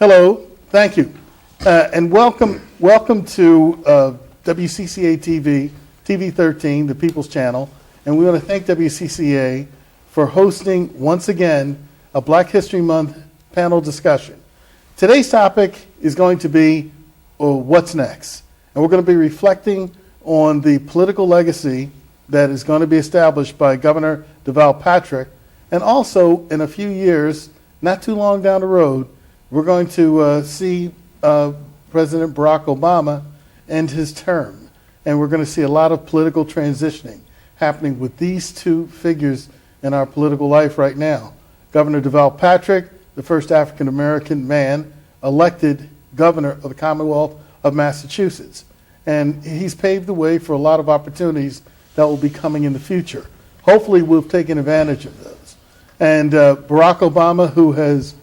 Hello, thank you, and welcome to WCCA TV, TV 13, the People's Channel, and we want to thank WCCA for hosting once again a Black History Month panel discussion. Today's topic is going to be what's next, and we're going to be reflecting on the political legacy that is going to be established by Governor Deval Patrick, and also in a few years, not too long down the road, we're going to see President Barack Obama end his term, and we're going to see a lot of political transitioning happening with these two figures in our political life right now. Governor Deval Patrick, the first African American man elected governor of the Commonwealth of Massachusetts, and he's paved the way for a lot of opportunities that will be coming in the future. Hopefully we've taken advantage of those. And Barack Obama, who has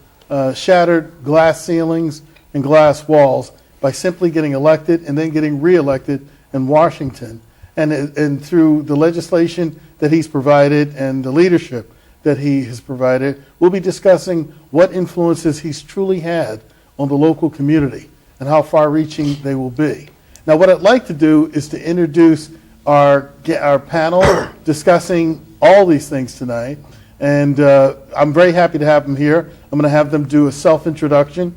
shattered glass ceilings and glass walls by simply getting elected and then getting reelected in Washington. And through the legislation that he's provided and the leadership that he has provided, we'll be discussing what influences he's truly had on the local community and how far-reaching they will be. Now, what I'd like to do is to introduce our panel discussing all these things tonight. And I'm very happy to have them here. I'm going to have them do a self-introduction,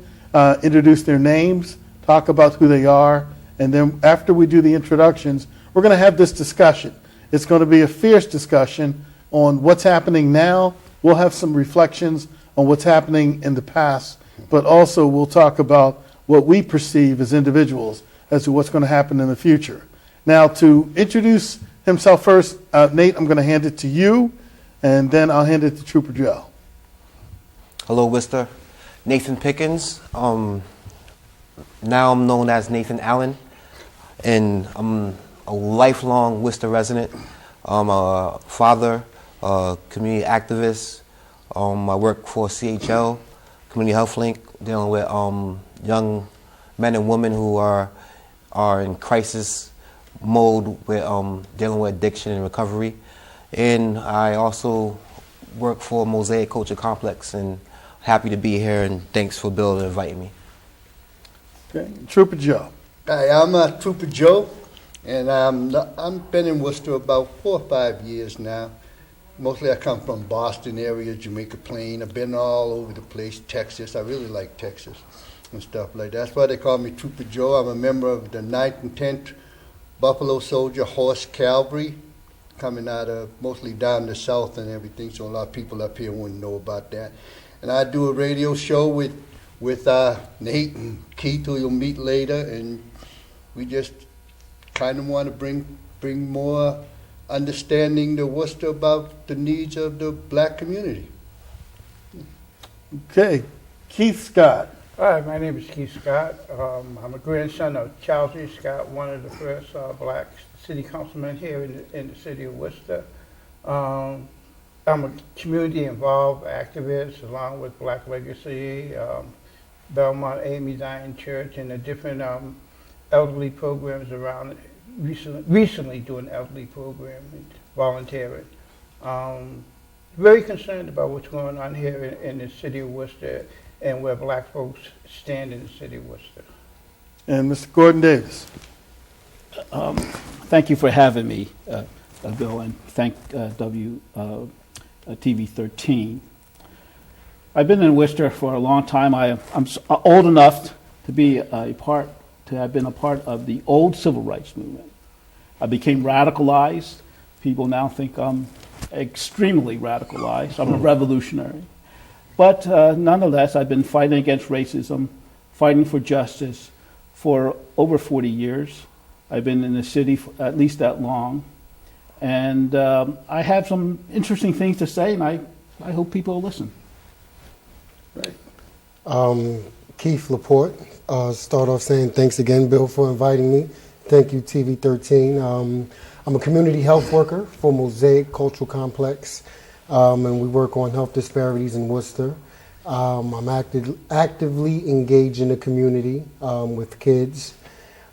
introduce their names, talk about who they are, and then after we do the introductions, we're going to have this discussion. It's going to be a fierce discussion on what's happening now. We'll have some reflections on what's happening in the past, but also we'll talk about what we perceive as individuals as to what's going to happen in the future. Now, to introduce himself first, Nate, I'm going to hand it to you, and then I'll hand it to Trooper Joe. Hello, Worcester. Nathan Pickens. Now I'm known as Nathan Allen, and I'm a lifelong Worcester resident. I'm a father, a community activist. I work for CHL, Community Health Link, dealing with young men and women who are in crisis mode with dealing with addiction and recovery. And I also work for Mosaic Culture Complex, and happy to be here, and thanks for Bill inviting me. Okay, Trooper Joe. Hi, I'm Trooper Joe, and I've been in Worcester about 4 or 5 years now. Mostly I come from Boston area, Jamaica Plain. I've been all over the place, Texas. I really like Texas and stuff like that. That's why they call me Trooper Joe. I'm a member of the 9th and 10th Buffalo Soldier Horse Cavalry, coming out of mostly down the south and everything, so a lot of people up here wouldn't know about that. And I do a radio show with Nate and Keith, who you'll meet later, and we just kind of want to bring more understanding to Worcester about the needs of the black community. Okay, Keith Scott. Hi, my name is Keith Scott. I'm a grandson of Charles E. Scott, one of the first black city councilmen here in the city of Worcester. I'm a community-involved activist along with Black Legacy, Belmont Amy Zion Church, and the different elderly programs around. Recently doing elderly program and volunteering. Very concerned about what's going on here in the city of Worcester and where black folks stand in the city of Worcester. And Mr. Gordon Davis. Thank you for having me, Bill, and thank TV 13. I've been in Worcester for a long time. I'm old enough to be to have been a part of the old civil rights movement. I became radicalized. People now think I'm extremely radicalized. I'm a revolutionary. But nonetheless, I've been fighting against racism, fighting for justice for over 40 years. I've been in the city for at least that long. And I have some interesting things to say, and I hope people will listen. Right. Keefe LaPorte. Start off saying thanks again, Bill, for inviting me. Thank you, TV 13. I'm a community health worker for Mosaic Cultural Complex, and we work on health disparities in Worcester. I'm actively engaged in the community with kids.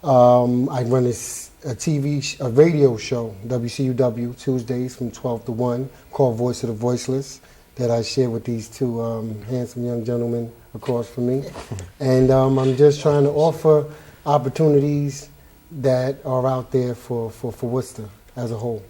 I run a radio show, WCUW, Tuesdays from 12 to 1, called Voice of the Voiceless. that I share with these two handsome young gentlemen across from me. And I'm just trying to offer opportunities that are out there for Worcester as a whole.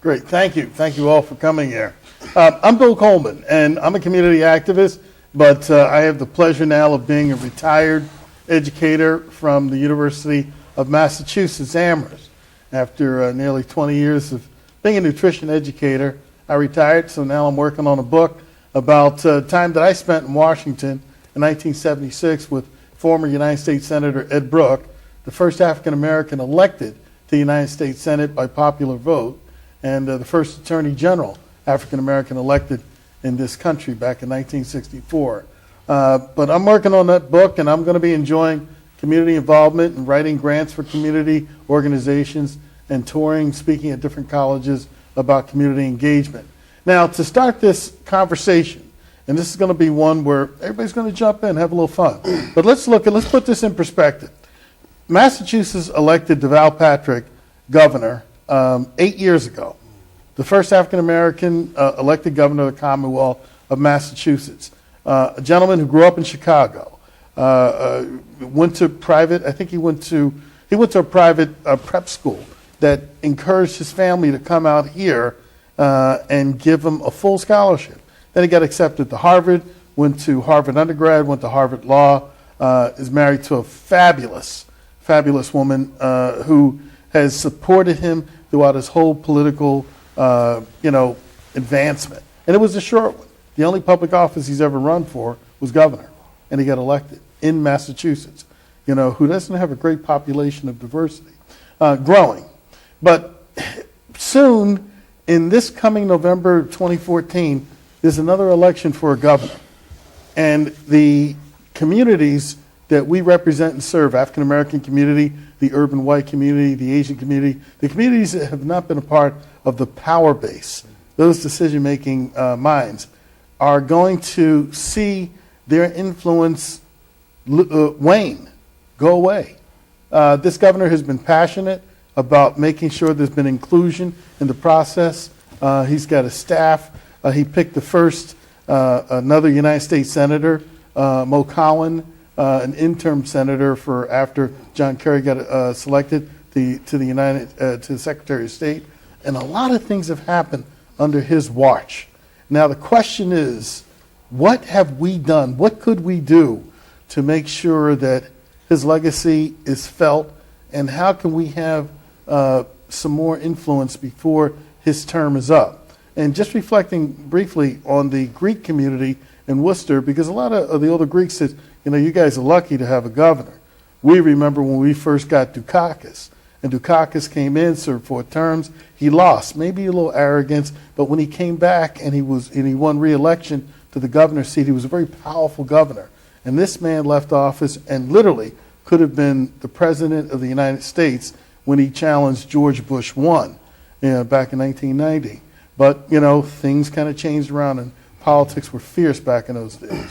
Great, thank you. Thank you all for coming here. I'm Bill Coleman, and I'm a community activist, but I have the pleasure now of being a retired educator from the University of Massachusetts, Amherst. After nearly 20 years of being a nutrition educator, I retired, so now I'm working on a book about time that I spent in Washington in 1976 with former United States Senator Ed Brooke, the first African-American elected to the United States Senate by popular vote, and the first Attorney General African-American elected in this country back in 1964. But I'm working on that book, and I'm going to be enjoying community involvement and writing grants for community organizations and touring, speaking at different colleges about community engagement. Now, to start this conversation, and this is going to be one where everybody's going to jump in and have a little fun, but let's put this in perspective. Massachusetts elected DeVal Patrick governor 8 years ago, the first African-American elected governor of the Commonwealth of Massachusetts, a gentleman who grew up in Chicago, went to private, I think he went to a private prep school that encouraged his family to come out here and give him a full scholarship. Then he got accepted to Harvard, went to Harvard undergrad, went to Harvard Law, is married to a fabulous woman who has supported him throughout his whole political advancement. And it was a short one. The only public office he's ever run for was governor, and he got elected in Massachusetts, who doesn't have a great population of diversity, growing. But soon, in this coming November 2014, there's another election for a governor. And the communities that we represent and serve, African American community, the urban white community, the Asian community, the communities that have not been a part of the power base, those decision-making minds, are going to see their influence wane, go away. This governor has been passionate about making sure there's been inclusion in the process. He's got a staff. He picked the first, another United States Senator, Mo Cowan, an interim senator for after John Kerry got selected to the Secretary of State. And a lot of things have happened under his watch. Now the question is, what have we done? What could we do to make sure that his legacy is felt, and how can we have some more influence before his term is up? And just reflecting briefly on the Greek community in Worcester, because a lot of the older Greeks said, you guys are lucky to have a governor. We remember when we first got Dukakis, and Dukakis came in, served 4 terms. He lost, maybe a little arrogance, but when he came back and he won re-election to the governor's seat, he was a very powerful governor. And this man left office and literally could have been the president of the United States when he challenged George Bush 1 back in 1990. But, things kind of changed around, and politics were fierce back in those days.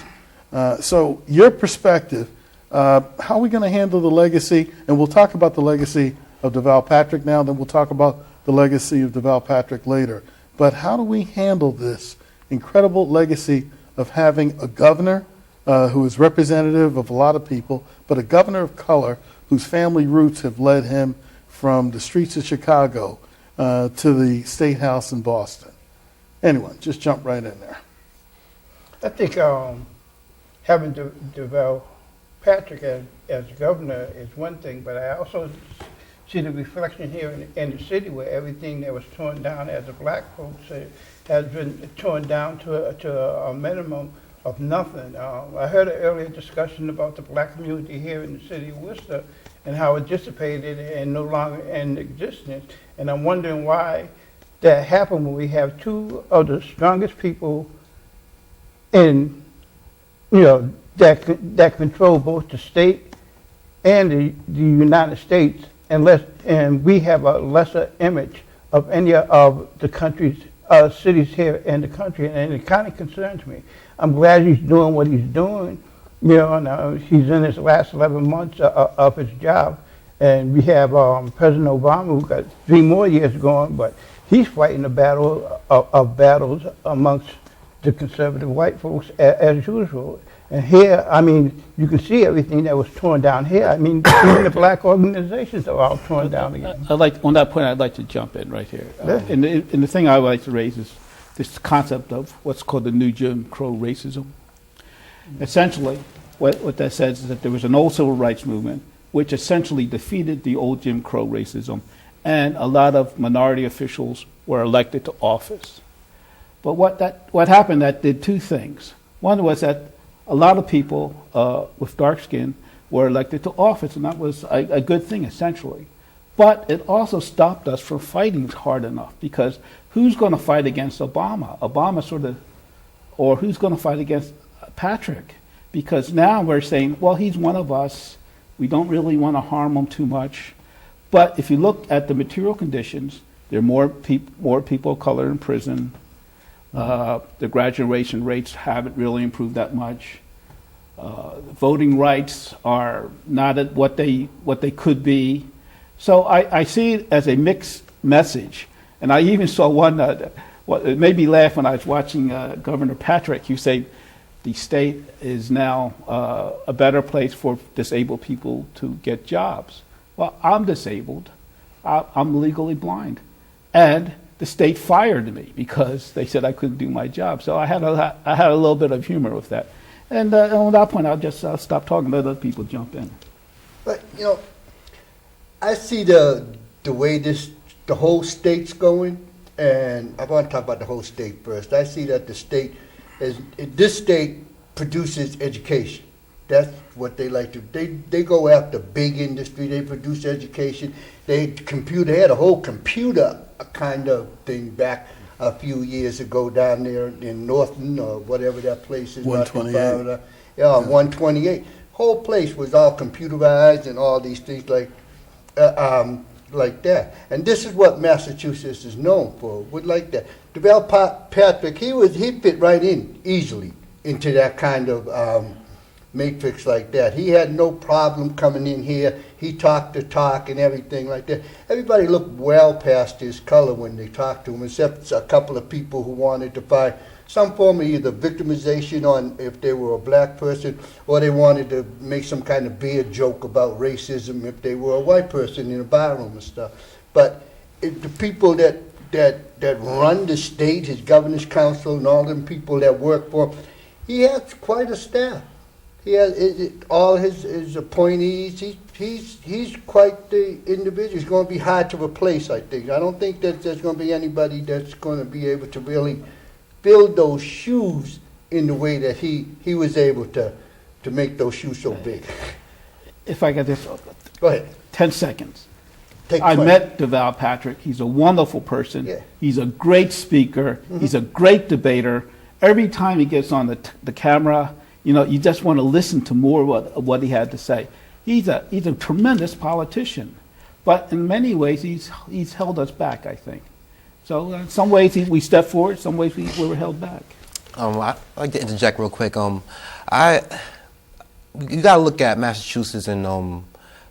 So your perspective, how are we going to handle the legacy? And we'll talk about the legacy of DeVal Patrick now, then we'll talk about the legacy of DeVal Patrick later. But how do we handle this incredible legacy of having a governor who is representative of a lot of people, but a governor of color whose family roots have led him from the streets of Chicago to the State House in Boston? Anyone, just jump right in there. I think having DeVal Patrick as governor is one thing, but I also see the reflection here in the city where everything that was torn down as a black folks has been torn down to a minimum of nothing. I heard an earlier discussion about the black community here in the city of Worcester and how it dissipated and no longer in existence. And I'm wondering why that happened when we have 2 of the strongest people in, that control both the state and the United States, and we have a lesser image of any of the country's cities here in the country, and it kind of concerns me. I'm glad he's doing what he's doing. And, he's in his last 11 months of his job, and we have President Obama who got 3 more years going, but he's fighting a battle of battles amongst the conservative white folks as usual. And here, I mean, you can see everything that was torn down here. I mean, even the black organizations are all torn down again. On that point, I'd like to jump in right here. Yeah. And the thing I would like to raise is this concept of what's called the new Jim Crow racism. Essentially, what that says is that there was an old civil rights movement which essentially defeated the old Jim Crow racism, and a lot of minority officials were elected to office. But what happened, that did two things. One was that a lot of people with dark skin were elected to office, and that was a good thing, essentially. But it also stopped us from fighting hard enough, because who's going to fight against Obama? Or who's going to fight against Patrick? Because now we're saying, well, he's one of us. We don't really want to harm him too much. But if you look at the material conditions, there are more people of color in prison. The graduation rates haven't really improved that much. Voting rights are not at what they could be. So I see it as a mixed message. And I even saw one, it made me laugh when I was watching Governor Patrick. You say the state is now a better place for disabled people to get jobs. Well, I'm disabled. I'm legally blind. And the state fired me because they said I couldn't do my job. So I had a little bit of humor with that. And on that point, I'll stop talking, let other people jump in. But, you know, I see the way the whole state's going, and I want to talk about the whole state first. I see that this state produces education. That's what they like to do. They go after big industry. They produce education. They had a whole computer kind of thing back a few years ago down there in Norton or whatever that place is. 128. Yeah, 128. Whole place was all computerized and all these things like that. And this is what Massachusetts is known for. Would like that. DeVal Patrick, he fit right in easily into that kind of matrix like that. He had no problem coming in here. He talked the talk and everything like that. Everybody looked well past his color when they talked to him, except a couple of people who wanted to find some form of either victimization on if they were a black person, or they wanted to make some kind of beard joke about racism if they were a white person in a barroom and stuff. But the people that run the state, his governor's council and all them people that work for him, he has quite a staff. He has all his appointees. He's quite the individual. He's going to be hard to replace, I think. I don't think that there's going to be anybody that's going to be able to really fill those shoes in the way that he was able to make those shoes so big. If I could just, Go ahead. 10 seconds. Take I 20. met DeVal Patrick. He's a wonderful person. Yeah. He's a great speaker. He's a great debater. Every time he gets on the camera, you know, you just want to listen to more of what he had to say. He's a tremendous politician, but in many ways he's held us back, I think. So in some ways we stepped forward, some ways we were held back. I'd like to interject real quick. You gotta look at Massachusetts and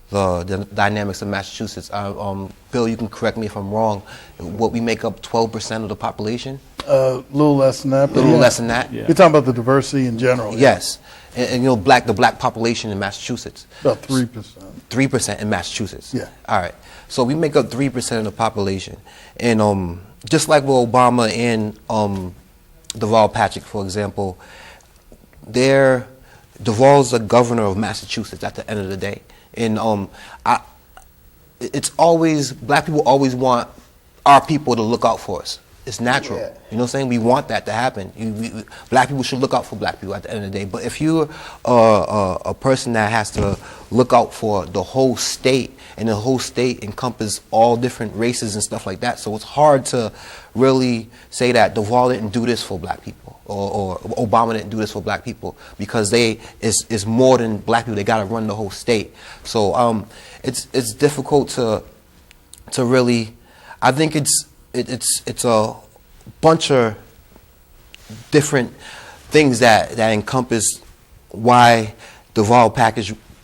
the dynamics of Massachusetts. Bill, you can correct me if I'm wrong. What we make up 12% of the population? A little less than that. A little less than that. Yeah. You're talking about the diversity in general. Yes, and you know, the black population in Massachusetts. About 3%. 3% in Massachusetts. Yeah. All right. So we make up 3% of the population, and just like with Obama and DeVal Patrick, for example, DeVal's the governor of Massachusetts at the end of the day, and it's always black people always want our people to look out for us. It's natural. Yeah. You know what I'm saying? We want that to happen. Black people should look out for black people at the end of the day. But if you're a person that has to look out for the whole state, and the whole state encompasses all different races and stuff like that, so it's hard to really say that DeVal didn't do this for black people, or Obama didn't do this for black people, because it's more than black people. They got to run the whole state. So it's difficult to really. I think it's a bunch of different things that encompass why DeVal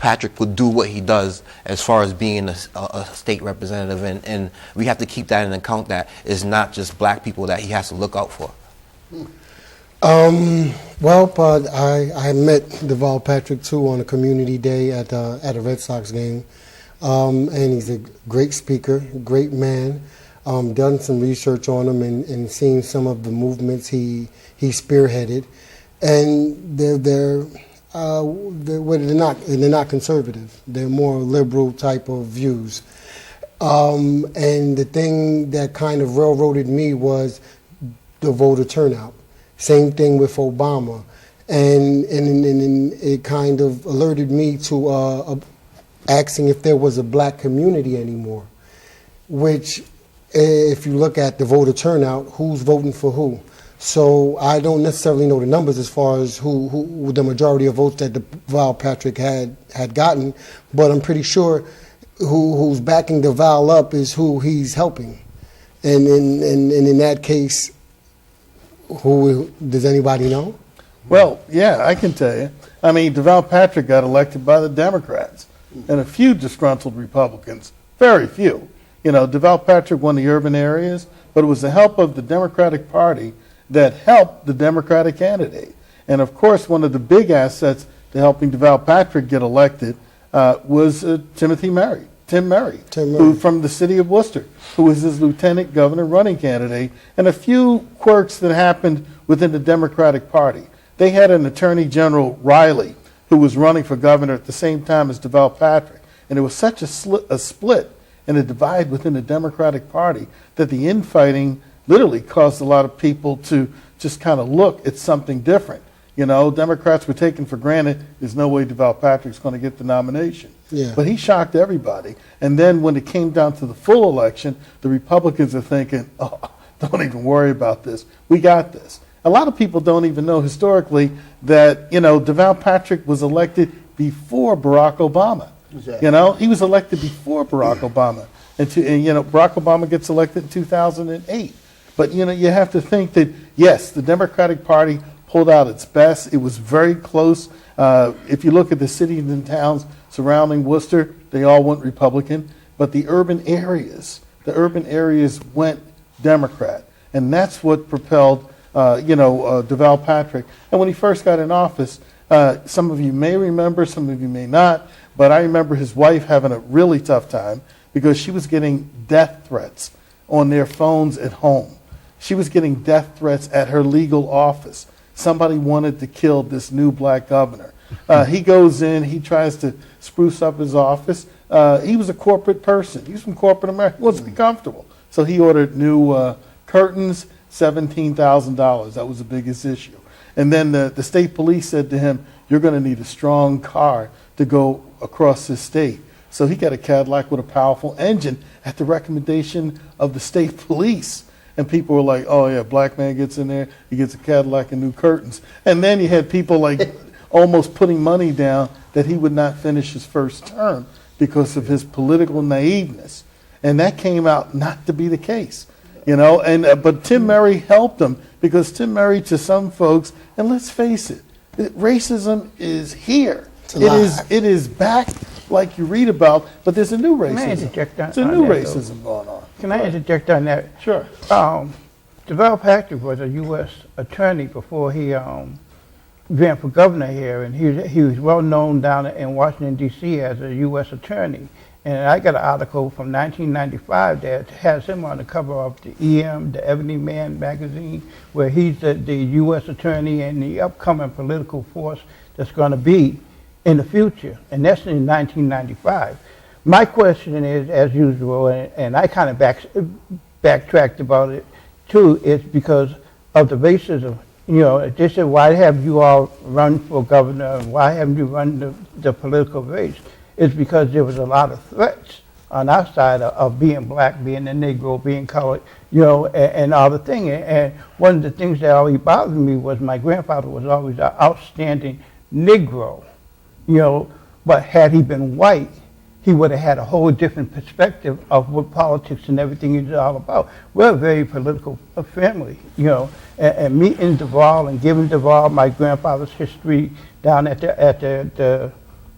Patrick would do what he does as far as being a state representative, and we have to keep that in account, that it's not just black people that he has to look out for. Well, I met Deval Patrick too on a community day at a Red Sox game, and he's a great speaker, great man. Done some research on him and seen some of the movements he spearheaded, and they're not conservative. They're more liberal type of views. And the thing that kind of railroaded me was the voter turnout. Same thing with Obama, and it kind of alerted me to asking if there was a black community anymore. Which, if you look at the voter turnout, who's voting for who? So I don't necessarily know the numbers as far as who the majority of votes that Deval Patrick had gotten, but I'm pretty sure who's backing Deval up is who he's helping, and in that case, who does anybody know? Well, yeah, I can tell you. I mean, Deval Patrick got elected by the Democrats and a few disgruntled Republicans, very few. You know, Deval Patrick won the urban areas, but it was the help of the Democratic Party that helped the Democratic candidate. And of course, one of the big assets to helping Deval Patrick get elected was Tim Murray, who from the city of Worcester, who was his lieutenant governor running candidate, and a few quirks that happened within the Democratic Party. They had an Attorney General, Riley, who was running for governor at the same time as Deval Patrick. And there was such a split and a divide within the Democratic Party that the infighting literally caused a lot of people to just kind of look at something different. You know, Democrats were taken for granted. There's no way Deval Patrick's going to get the nomination. Yeah. But he shocked everybody. And then when it came down to the full election, the Republicans are thinking, oh, don't even worry about this. We got this. A lot of people don't even know historically that, you know, Deval Patrick was elected before Barack Obama. Exactly. You know, he was elected before Barack Obama. And, you know, Barack Obama gets elected in 2008. But, you know, you have to think that, yes, the Democratic Party pulled out its best. It was very close. If you look at the cities and towns surrounding Worcester, they all went Republican. But the urban areas went Democrat. And that's what propelled, Deval Patrick. And when he first got in office, some of you may remember, some of you may not, but I remember his wife having a really tough time because she was getting death threats on their phones at home. She was getting death threats at her legal office. Somebody wanted to kill this new black governor. He goes in, he tries to spruce up his office. He was a corporate person. He was from corporate America. He wasn't comfortable. So he ordered new curtains, $17,000. That was the biggest issue. And then the state police said to him, you're going to need a strong car to go across this state. So he got a Cadillac with a powerful engine at the recommendation of the state police. And people were like, oh, yeah, black man gets in there, he gets a Cadillac and new curtains. And then you had people like almost putting money down that he would not finish his first term because of his political naiveness. And that came out not to be the case, you know. And but Tim Murray helped him because Tim Murray, to some folks, and let's face it, racism is here. It is back like you read about, but there's a new racism. Can I interject There's a new racism going on. Can I interject on that? Sure. Deval Patrick was a U.S. attorney before he ran for governor here, and he was well known down in Washington, D.C. as a U.S. attorney. And I got an article from 1995 that has him on the cover of the EM, the Ebony Man magazine, where he's the U.S. attorney and the upcoming political force that's going to be in the future. And that's in 1995. My question is, as usual, and I kind of backtracked about it too, is because of the racism. You know, they said, why have you all run for governor and why haven't you run the political race? It's because there was a lot of threats on our side of being black, being a Negro, being colored, you know, and all the things. And one of the things that always bothered me was my grandfather was always an outstanding Negro, you know, but had he been white, he would have had a whole different perspective of what politics and everything is all about. We're a very political family, you know, and meeting Deval and giving Deval my grandfather's history down at the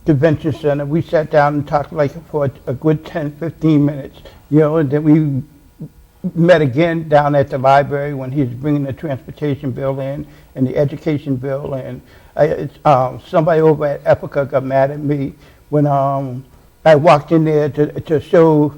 convention center. We sat down and talked like for a good 10, 15 minutes, you know, and then we met again down at the library when he was bringing the transportation bill in and the education bill. And somebody over at Epica got mad at me when I walked in there to show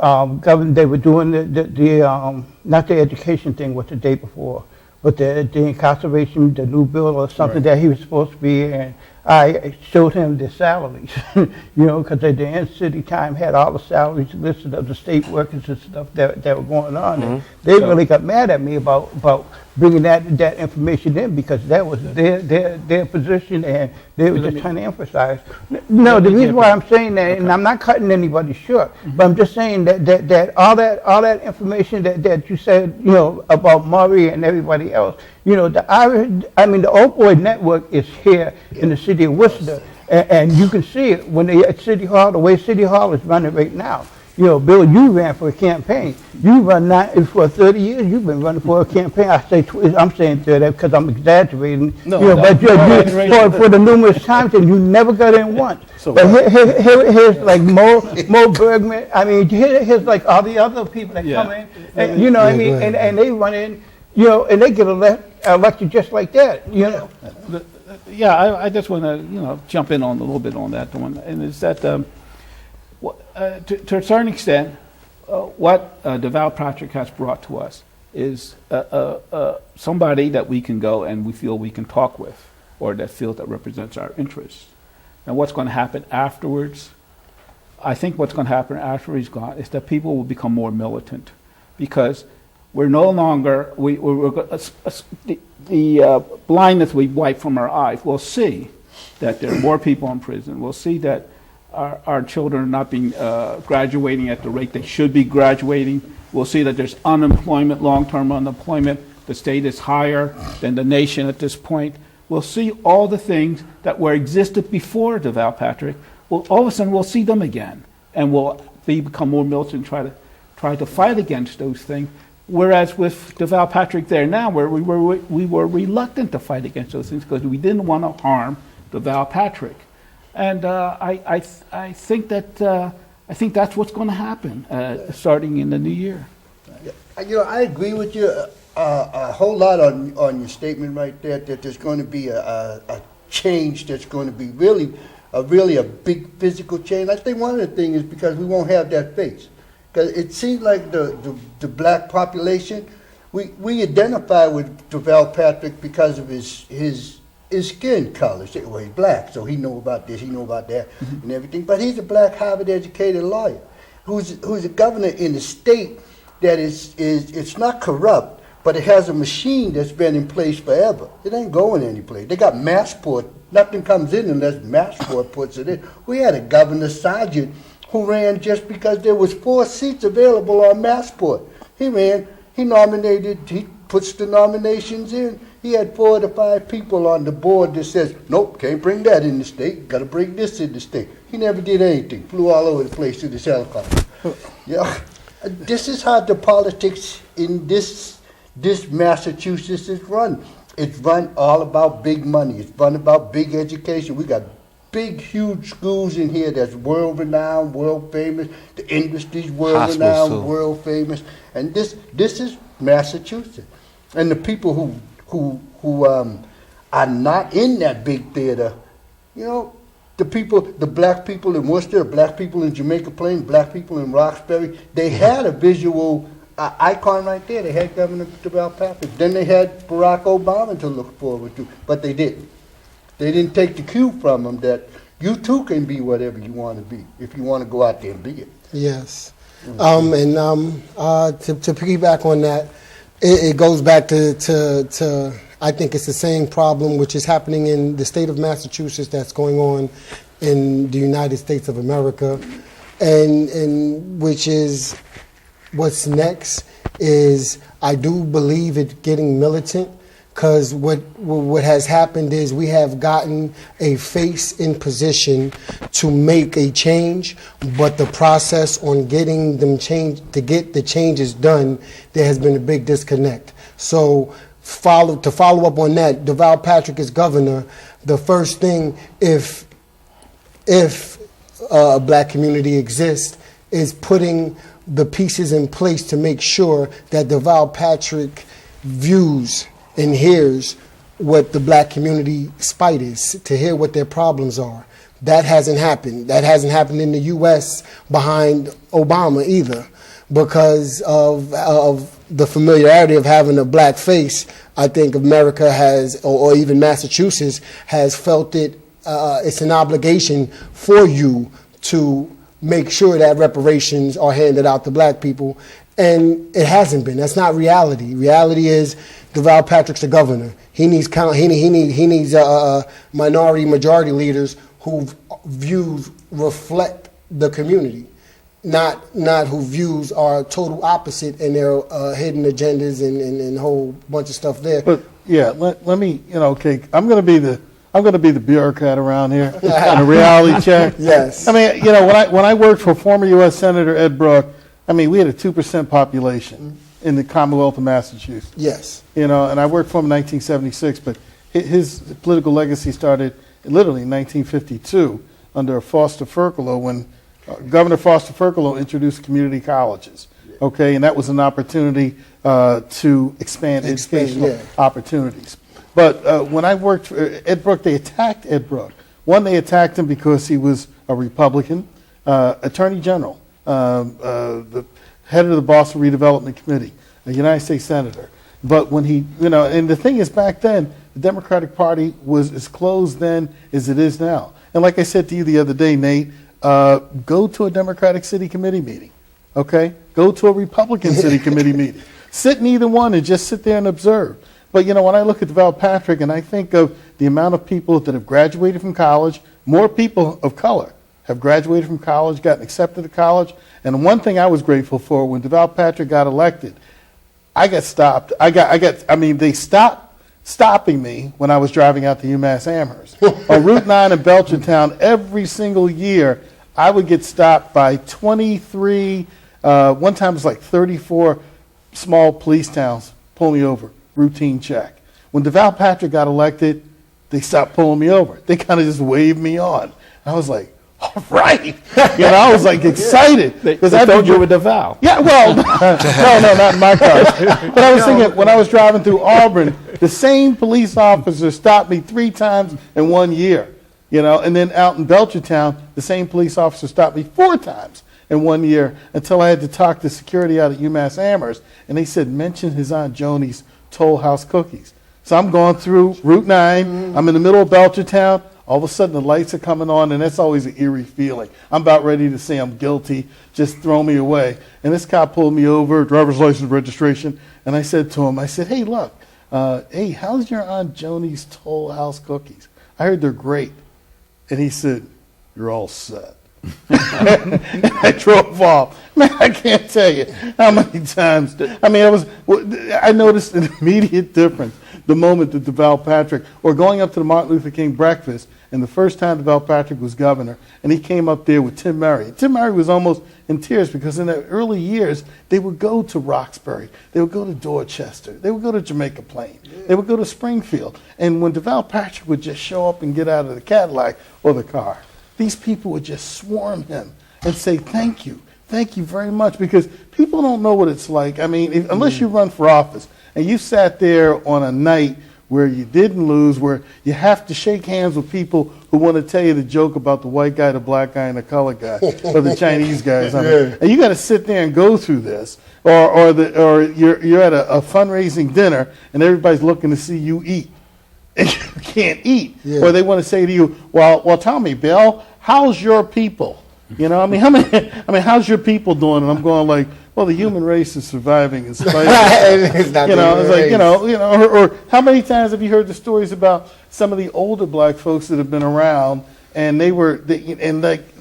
governor, they were doing the not the education thing was the day before, but the incarceration, the new bill or something that he was supposed to be in. I showed him the salaries, you know, because the End City Time had all the salaries listed of the state workers and stuff that were going on. And they really got mad at me about bringing that information in because that was their position and they were just trying to emphasize. No, the reason why I'm saying that, and I'm not cutting anybody short, but I'm just saying that all that information that you said, you know, about Murray and everybody else, you know, the Old Boy Network is here in the city of Worcester, and you can see it when they at City Hall, the way City Hall is running right now. You know, Bill, you ran for a campaign. You run for 30 years. You've been running for a campaign. I'm saying 30 because I'm exaggerating. No, you know, no. but for the numerous times, and you never got in once. So but here's like Mo Bergman. I mean, here's like all the other people that come in, and you know, what I mean, and they run in, you know, and they get elected just like that. You know. Yeah, I just want to, you know, jump in on a little bit on that one, and it's that to a certain extent, what DeVal Patrick has brought to us is somebody that we can go and we feel we can talk with, or that feels that represents our interests. And what's going to happen afterwards? I think what's going to happen after he's gone is that people will become more militant, because we're no longer the blindness we wipe from our eyes. We'll see that there are more people in prison. We'll see that our children are not being graduating at the rate they should be graduating. We'll see that there's unemployment, long-term unemployment. The state is higher than the nation at this point. We'll see all the things that were existed before DeVal Patrick. Well, all of a sudden we'll see them again, and we'll become more militant and try to fight against those things. Whereas with DeVal Patrick there now, where we were reluctant to fight against those things because we didn't want to harm DeVal Patrick. And I think that's what's going to happen starting in the new year. You know, I agree with you a whole lot on your statement right there, that there's going to be a change that's going to be really a big physical change. I think one of the things is because we won't have that face. Because it seems like the black population, we identify with DeVal Patrick because of his skin color. Well, he's black, so he know about this, he know about that, and everything. But he's a black Harvard-educated lawyer who's a governor in a state that it's not corrupt, but it has a machine that's been in place forever. It ain't going anyplace. They got Massport. Nothing comes in unless Massport puts it in. We had a governor sergeant who ran just because there was 4 seats available on Massport. He ran. He nominated. He puts the nominations in. He had 4 to 5 people on the board that says, nope, can't bring that in the state. Got to bring this in the state. He never did anything. Flew all over the place with his helicopter. Yeah, this is how the politics in this Massachusetts is run. It's run all about big money. It's run about big education. We got big, huge schools in here that's world-renowned, world-famous. The industry's world-renowned, world-famous. And this is Massachusetts. And the people who are not in that big theater, you know, the black people in Worcester, the black people in Jamaica Plain, black people in Roxbury, they had a visual icon right there. They had Governor DeVal Patrick. Then they had Barack Obama to look forward to, but they didn't. They didn't take the cue from them that you too can be whatever you want to be if you want to go out there and be it. Yes. To piggyback on that, it goes back to I think it's the same problem which is happening in the state of Massachusetts that's going on in the United States of America, and which is what's next is I do believe it getting militant. Because what has happened is we have gotten a face in position to make a change, but the process on getting them change to get the changes done, there has been a big disconnect. So to follow up on that, DeVal Patrick is governor. The first thing, if if a black community exists, is putting the pieces in place to make sure that Deval Patrick views and hears what the black community spite is, to hear what their problems are. That hasn't happened. That hasn't happened in the U.S. behind Obama either, because of the familiarity of having a black face. I think America has, or even Massachusetts, has felt it. It's an obligation for you to make sure that reparations are handed out to black people, and it hasn't been. That's not reality. Reality is Deval Patrick's the governor. He needs minority majority leaders whose views reflect the community, not whose views are total opposite and their hidden agendas and a whole bunch of stuff there. But yeah, let me, okay, I'm going to be the bureaucrat around here and a reality check. Yes. I mean, when I worked for former U.S. Senator Ed Brooke, I mean, we had a 2% population in the Commonwealth of Massachusetts. Yes. And I worked for him in 1976, but his political legacy started literally in 1952 under Foster Ferkalow, when Governor Foster Ferkalow introduced community colleges. Okay, and that was an opportunity to expand educational opportunities. But when I worked for Ed Brooke, they attacked Ed Brooke. One, they attacked him because he was a Republican, Attorney General, the head of the Boston Redevelopment Committee, a United States Senator. But when he, and the thing is, back then, the Democratic Party was as closed then as it is now. And like I said to you the other day, Nate, go to a Democratic City Committee meeting, okay? Go to a Republican City Committee meeting. Sit in either one and just sit there and observe. But, when I look at Deval Patrick and I think of the amount of people that have graduated from college, more people of color have graduated from college, gotten accepted to college. And one thing I was grateful for, when Deval Patrick got elected, I got stopped. They stopped stopping me when I was driving out to UMass Amherst. On Route 9 in Belchertown, every single year, I would get stopped by 23, one time it was like 34 small police towns pull me over, routine check. When Deval Patrick got elected, they stopped pulling me over. They kind of just waved me on. I was like, all right. I was like excited. Because I told you were Deval. Yeah, well, no, not in my car. But I was thinking, when I was driving through Auburn, the same police officer stopped me 3 times in 1 year. And then out in Belchertown, the same police officer stopped me 4 times in 1 year, until I had to talk to security out at UMass Amherst, and they said, mention his Aunt Joni's Toll House cookies. So I'm going through Route 9, I'm in the middle of Belchertown, all of a sudden the lights are coming on, and that's always an eerie feeling. I'm about ready to say I'm guilty, just throw me away. And this cop pulled me over, driver's license, registration, and I said to him, hey, look, hey, how's your Aunt Joni's Toll House cookies? I heard they're great. And he said, you're all set. I drove off. Man, I can't tell you how many times. I noticed an immediate difference the moment that Deval Patrick, or going up to the Martin Luther King breakfast, and the first time Deval Patrick was governor, and he came up there with Tim Murray. Tim Murray was almost in tears, because in the early years, they would go to Roxbury, they would go to Dorchester, they would go to Jamaica Plain, they would go to Springfield. And when Deval Patrick would just show up and get out of the Cadillac or the car, these people would just swarm him and say, thank you very much, because people don't know what it's like. Unless you run for office, and you sat there on a night where you didn't lose, where you have to shake hands with people who want to tell you the joke about the white guy, the black guy, and the colored guy, or the Chinese guys. And you got to sit there and go through this, or you're at a fundraising dinner, and everybody's looking to see you eat, and you can't eat, or they want to say to you, well, tell me, Bill, how's your people? How's your people doing? And I'm going like, well, the human race is surviving in spite of it. Or how many times have you heard the stories about some of the older black folks that have been around, and they would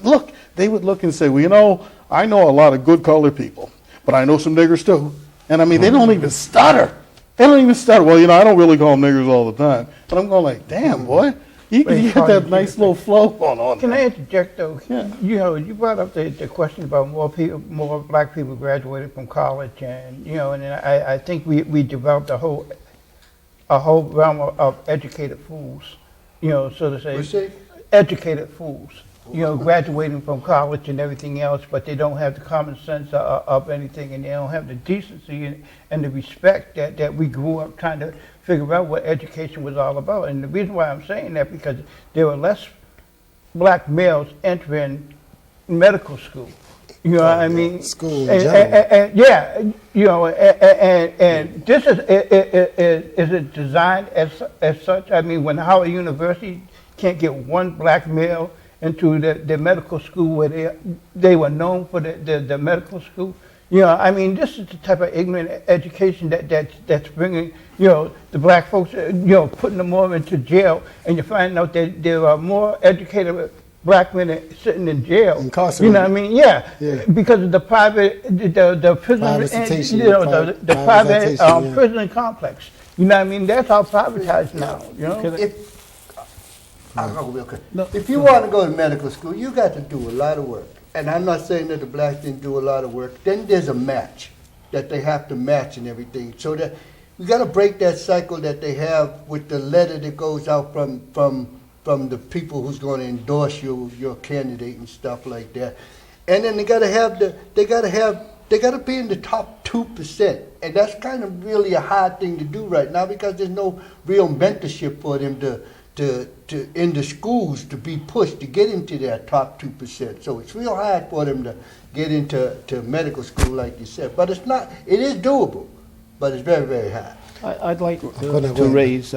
look and say, well, I know a lot of good colored people, but I know some niggers too. And they don't even stutter. Well, I don't really call them niggers all the time. But I'm going like, damn, boy. You get that nice little flow going on. Can I interject though? Yeah. You brought up the question about more black people graduated from college, and and I think we developed a whole realm of educated fools, so to say. What's that? Educated fools. graduating from college and everything else, but they don't have the common sense of anything, and they don't have the decency and the respect that we grew up trying to figure out what education was all about. And the reason why I'm saying that, because there were less black males entering medical school. You know what I mean? School in general. And yeah, and this is it designed as such? I mean, when Howard University can't get one black male into the medical school where they were known for the medical school. I mean, this is the type of ignorant education that's bringing, the black folks, putting them more into jail, and you find out that there are more educated black men sitting in jail. Incarcerated. You know what I mean? Yeah. Because of the private, the prison, Privatization, the private privatization, yeah. prison complex. You know what I mean? That's all privatized now. I'll go real quick. No. If you want to go to medical school, you got to do a lot of work. And I'm not saying that the blacks didn't do a lot of work. Then there's a match that they have to match and everything. So that we got to break that cycle that they have with the letter that goes out from the people who's going to endorse your candidate and stuff like that. And then they got to be in the top 2%. And that's kind of really a hard thing to do right now, because there's no real mentorship for them to in the schools to be pushed to get into that top 2%. So it's real hard for them to get into medical school, like you said. But it's not. It is doable, but it's very, very hard. I'd like to raise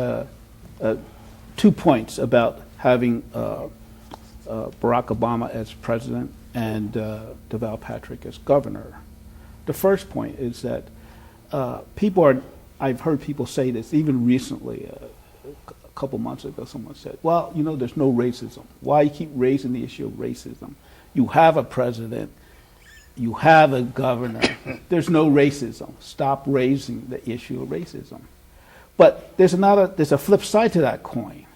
2 points about having Barack Obama as president and Deval Patrick as governor. The first point is that I've heard people say this even recently. A couple months ago, someone said, well, there's no racism. Why you keep raising the issue of racism? You have a president, you have a governor, there's no racism. Stop raising the issue of racism. But there's a flip side to that coin.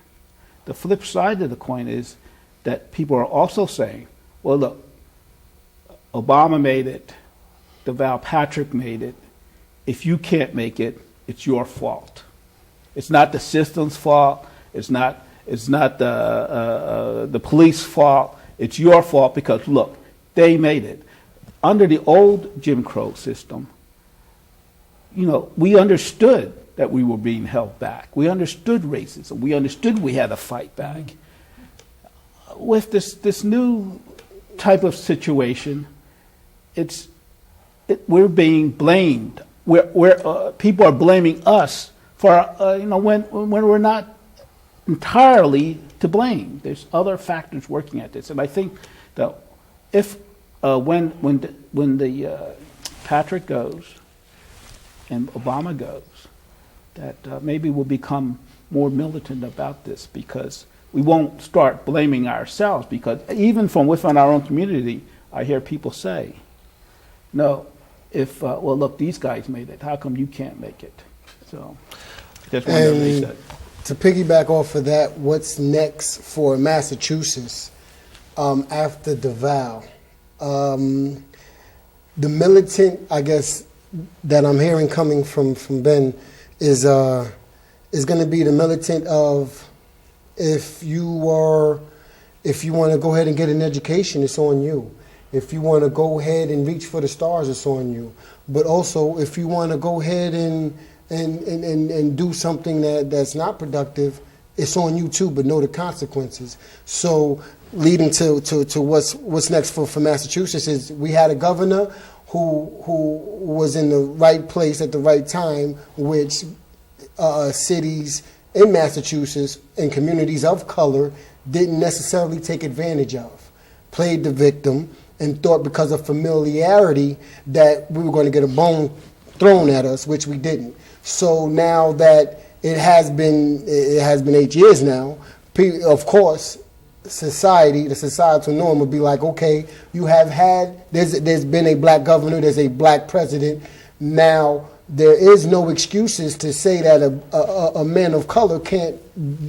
The flip side of the coin is that people are also saying, well, look, Obama made it, Deval Patrick made it. If you can't make it, it's your fault. It's not the system's fault. It's not the police fault. It's your fault because, look, they made it. Under the old Jim Crow system, we understood that we were being held back. We understood racism. We understood we had to fight back. With this new type of situation, we're being blamed. People are blaming us for when we're not entirely to blame. There's other factors working at this, and I think that if when the Patrick goes and Obama goes, that maybe we'll become more militant about this, because we won't start blaming ourselves. Because even from within our own community, I hear people say, "No, well, look, these guys made it. How come you can't make it?" So. And to piggyback off of that, what's next for Massachusetts after Deval? The militant, I guess, that I'm hearing coming from Ben is going to be the militant of if you want to go ahead and get an education, it's on you. If you want to go ahead and reach for the stars, it's on you. But also, if you want to go ahead and do something that's not productive, it's on you too, but know the consequences. So leading to what's next for Massachusetts is we had a governor who was in the right place at the right time, which cities in Massachusetts and communities of color didn't necessarily take advantage of, played the victim, and thought because of familiarity that we were going to get a bone thrown at us, which we didn't. So now that it has been 8 years now, of course, the societal norm would be like, okay, there's been a black governor, there's a black president. Now there is no excuses to say that a man of color can't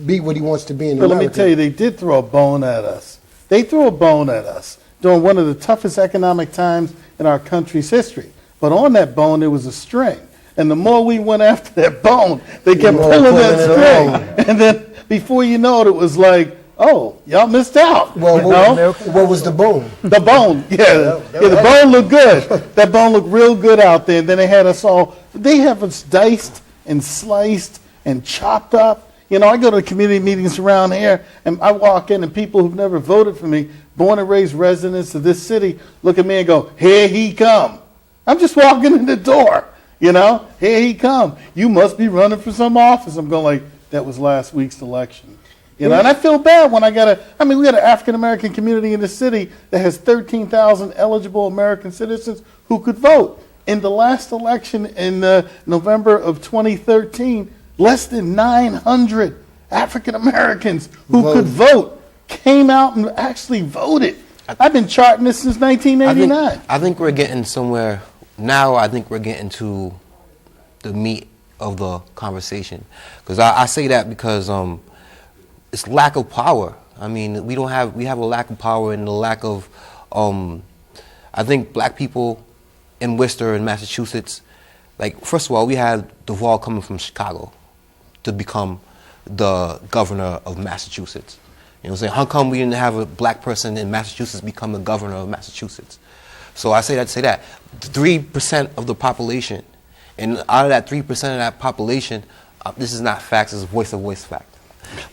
be what he wants to be in America. But let me tell you, they did throw a bone at us. They threw a bone at us during one of the toughest economic times in our country's history. But on that bone, there was a string. And the more we went after that bone, they kept pulling that string. And then before you know it, it was like, oh, y'all missed out. Well, you know? what was the boom? The bone, yeah, the bone looked good. That bone looked real good out there. And then they had us all. They have us diced and sliced and chopped up. You know, I go to community meetings around here, and I walk in, and people who've never voted for me, born and raised residents of this city, look at me and go, "Here he come." I'm just walking in the door. You know, here he come. You must be running for some office. I'm going like, that was last week's election. You know, and I feel bad when we got an African-American community in the city that has 13,000 eligible American citizens who could vote. In the last election in November of 2013, less than 900 African-Americans who could vote came out and actually voted. I've been charting this since 1989. I think we're getting somewhere now. I think we're getting to the meat of the conversation. Because I say that because it's lack of power. I mean, we have a lack of power and a lack of, I think black people in Worcester and Massachusetts, like, first of all, we had Duvall coming from Chicago to become the governor of Massachusetts. You know what I'm saying? How come we didn't have a black person in Massachusetts become the governor of Massachusetts? So I say that to say that 3% of the population, and out of that 3% of that population, this is not facts, this is voice fact.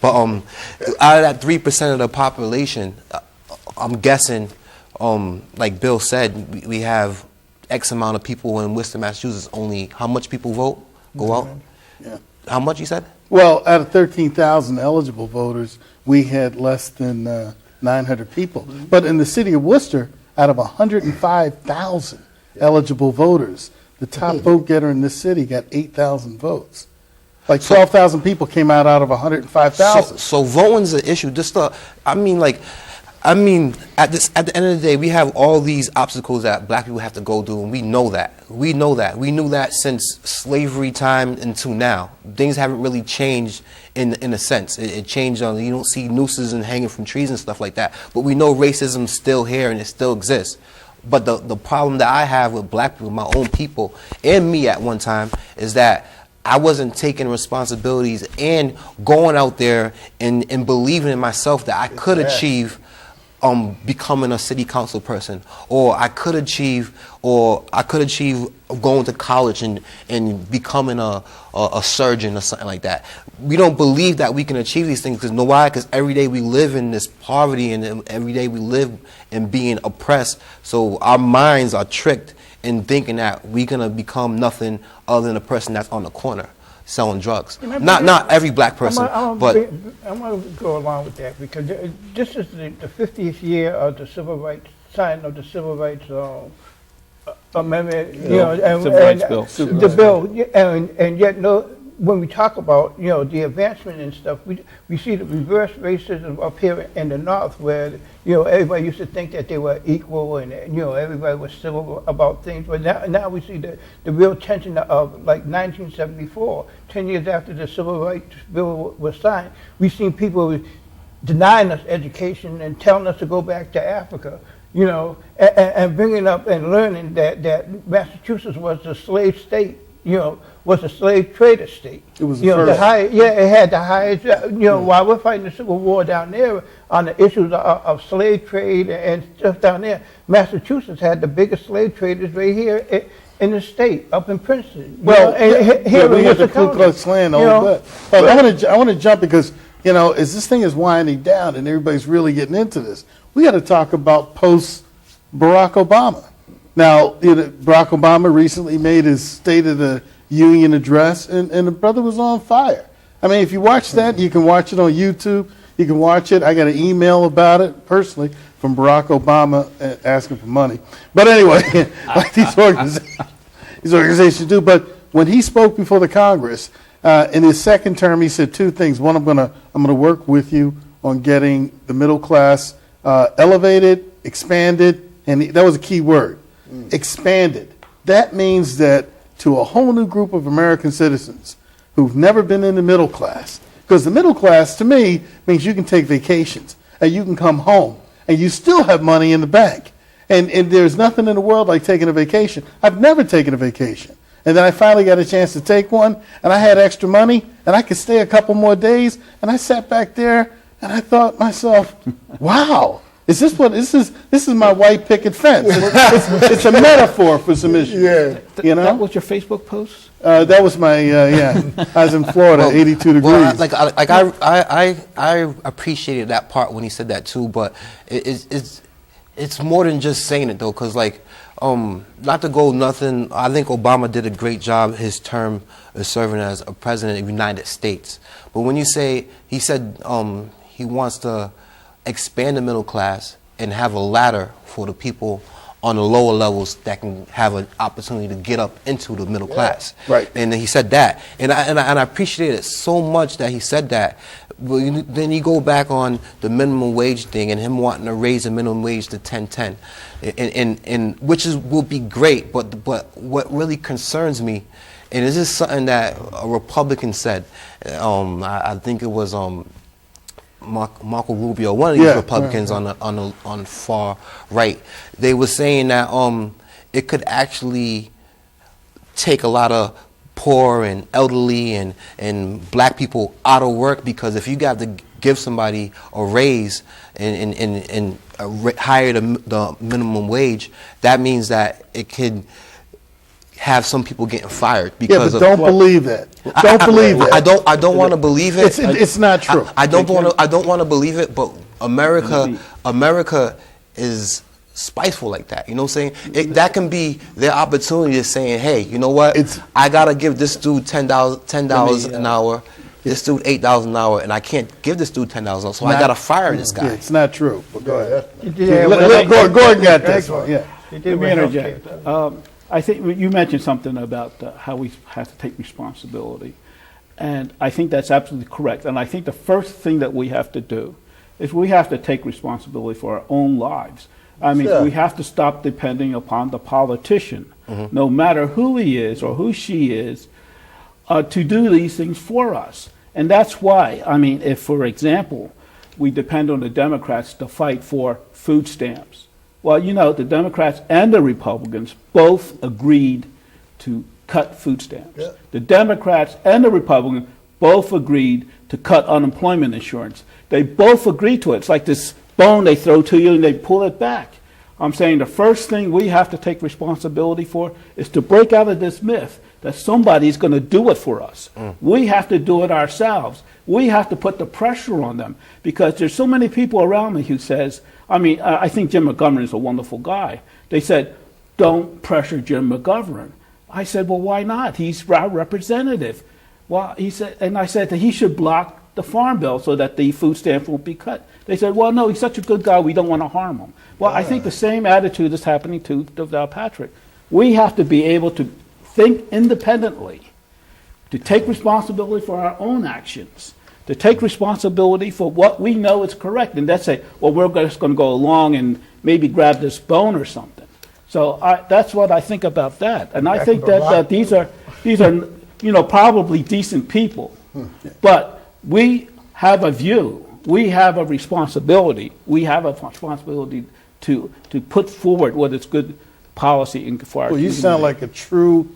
But out of that 3% of the population, I'm guessing, like Bill said, we have X amount of people in Worcester, Massachusetts. Only how much people vote go out? Yeah. How much you said? Well, out of 13,000 eligible voters, we had less than 900 people. But in the city of Worcester, out of 105,000 eligible voters, the top vote getter in this city got 8,000 votes. Like 12,000 people came out of 105,000. So voting's an issue. I mean, at the end of the day, we have all these obstacles that black people have to go through, and we know that. We know that. We knew that since slavery time until now. Things haven't really changed in a sense. It changed on, you don't see nooses and hanging from trees and stuff like that. But we know racism's still here and it still exists. But the problem that I have with black people, my own people, and me at one time, is that I wasn't taking responsibilities and going out there and believing in myself that I could achieve becoming a city council person, or I could achieve going to college and becoming a surgeon or something like that. We don't believe that we can achieve these things because why? Because every day we live in this poverty and every day we live in being oppressed. So our minds are tricked in thinking that we're gonna become nothing other than a person that's on the corner selling drugs. Not every black person, but I'm going to go along with that because this is the 50th year of the civil rights, signing of the civil rights amendment, Civil Rights Bill. The bill, and yet when we talk about, the advancement and stuff, we see the reverse racism up here in the North where, everybody used to think that they were equal and, everybody was civil about things. But now we see the real tension of like 1974, 10 years after the Civil Rights Bill was signed, we've seen people denying us education and telling us to go back to Africa, and bringing up and learning that Massachusetts was a slave state. Was a slave trader state. It was the first. It had the highest, while we're fighting the Civil War down there on the issues of slave trade and stuff down there, Massachusetts had the biggest slave traders right here in the state, up in Princeton. Well, we had the Ku Klux Klan all that. But I want to jump because, as this thing is winding down and everybody's really getting into this, we got to talk about post-Barack Obama. Now, Barack Obama recently made his State of the Union address, and the brother was on fire. I mean, if you watch that, you can watch it on YouTube. You can watch it. I got an email about it personally from Barack Obama asking for money. But anyway, like these organizations do. But when he spoke before the Congress, in his second term, he said two things. One, I'm gonna work with you on getting the middle class elevated, expanded, and that was a key word. Expanded. That means that to a whole new group of American citizens who've never been in the middle class, because the middle class to me means you can take vacations and you can come home and you still have money in the bank, and there's nothing in the world like taking a vacation. I've never taken a vacation, and then I finally got a chance to take one, and I had extra money and I could stay a couple more days, and I sat back there And I thought myself, wow, is this what this is my white picket fence? It's a metaphor for some issues. Yeah. You That know, was your Facebook post? that was my yeah. I was in Florida, 82 degrees. Well, I appreciated that part when he said that too, but it's more than just saying it though, because not to go nothing, I think Obama did a great job his term of serving as a president of the United States. But when you say, he said he wants to expand the middle class and have a ladder for the people on the lower levels that can have an opportunity to get up into the middle class. Right. And he said that. And I appreciate it so much that he said that. But then you go back on the minimum wage thing and him wanting to raise the minimum wage to 10.10, and which will be great. But what really concerns me, and this is something that a Republican said, I think it was Marco Rubio, one of these Republicans on the far right. They were saying that it could actually take a lot of poor and elderly and black people out of work, because if you got to give somebody a raise and hire the minimum wage, that means that it could have some people getting fired because but don't believe it. Don't believe it. I don't want to believe it. It's not true. I don't want to believe it, but America is spiteful like that. You know what I'm saying? That can be their opportunity to saying, hey, you know what? I gotta give this dude $10 an hour, this dude $8 an hour, and I can't give this dude $10 an hour, so I gotta fire this guy. Yeah, it's not true. But go ahead. Gordon got this one. Yeah. Let Let me interject. I think you mentioned something about how we have to take responsibility, and I think that's absolutely correct. And I think the first thing that we have to do is we have to take responsibility for our own lives. I mean, we have to stop depending upon the politician, no matter who he is or who she is, to do these things for us. And that's why, I mean, if, for example, we depend on the Democrats to fight for food stamps. Well, you know, the Democrats and the Republicans both agreed to cut food stamps. Yeah. The Democrats and the Republicans both agreed to cut unemployment insurance. They both agreed to it. It's like this bone they throw to you and they pull it back. I'm saying the first thing we have to take responsibility for is to break out of this myth that somebody's going to do it for us. We have to do it ourselves. We have to put the pressure on them, because there's so many people around me who says, I mean, I think Jim McGovern is a wonderful guy. They said, don't pressure Jim McGovern. I said, well, why not? He's our representative. Well, he said, and I said that he should block the farm bill so that the food stamps won't be cut. They said, well, no, he's such a good guy, we don't want to harm him. Well, I think the same attitude is happening to Patrick. We have to be able to think independently, to take responsibility for our own actions, to take responsibility for what we know is correct, and that's say, well, we're just going to go along and maybe grab this bone or something. So that's what I think about that, and I think that these are you know, probably decent people, but we have a view, we have a responsibility, to put forward what is good policy for our Well, you community. sound like a true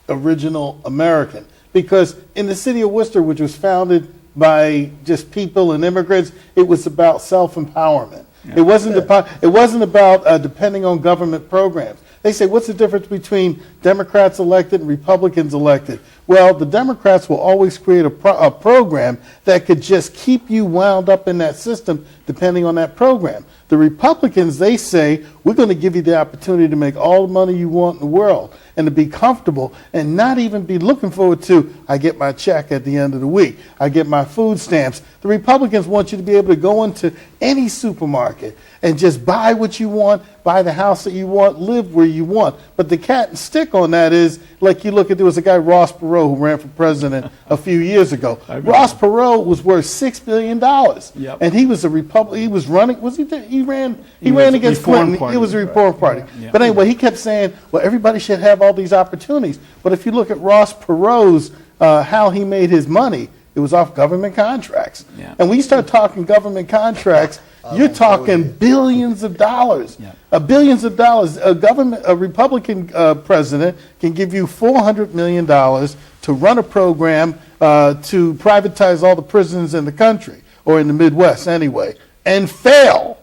original American, because in the city of Worcester, which was founded by just people and immigrants, it was about self-empowerment. It wasn't about depending on government programs. They say, what's the difference between Democrats elected and Republicans elected? Well, the Democrats will always create a program that could just keep you wound up in that system depending on that program. The Republicans, they say, we're going to give you the opportunity to make all the money you want in the world and to be comfortable and not even be looking forward to, I get my check at the end of the week, I get my food stamps. The Republicans want you to be able to go into any supermarket and just buy what you want, buy the house that you want, live where you want. But the cat and stick on that is, like you look at, there was a guy, Ross Perot, who ran for president a few years ago. Ross Perot was worth $6 billion. Yep. And he was he was running, he ran against Reform Clinton. Party, It was a right. Reform Party. Yeah. But anyway, he kept saying, well, everybody should have all these opportunities. But if you look at Ross Perot's, how he made his money, it was off government contracts. Yeah. And when you start talking government contracts, you're talking billions of dollars. Yeah. Billions of dollars. A Republican president can give you $400 million to run a program to privatize all the prisons in the country. or in the Midwest anyway, and fail.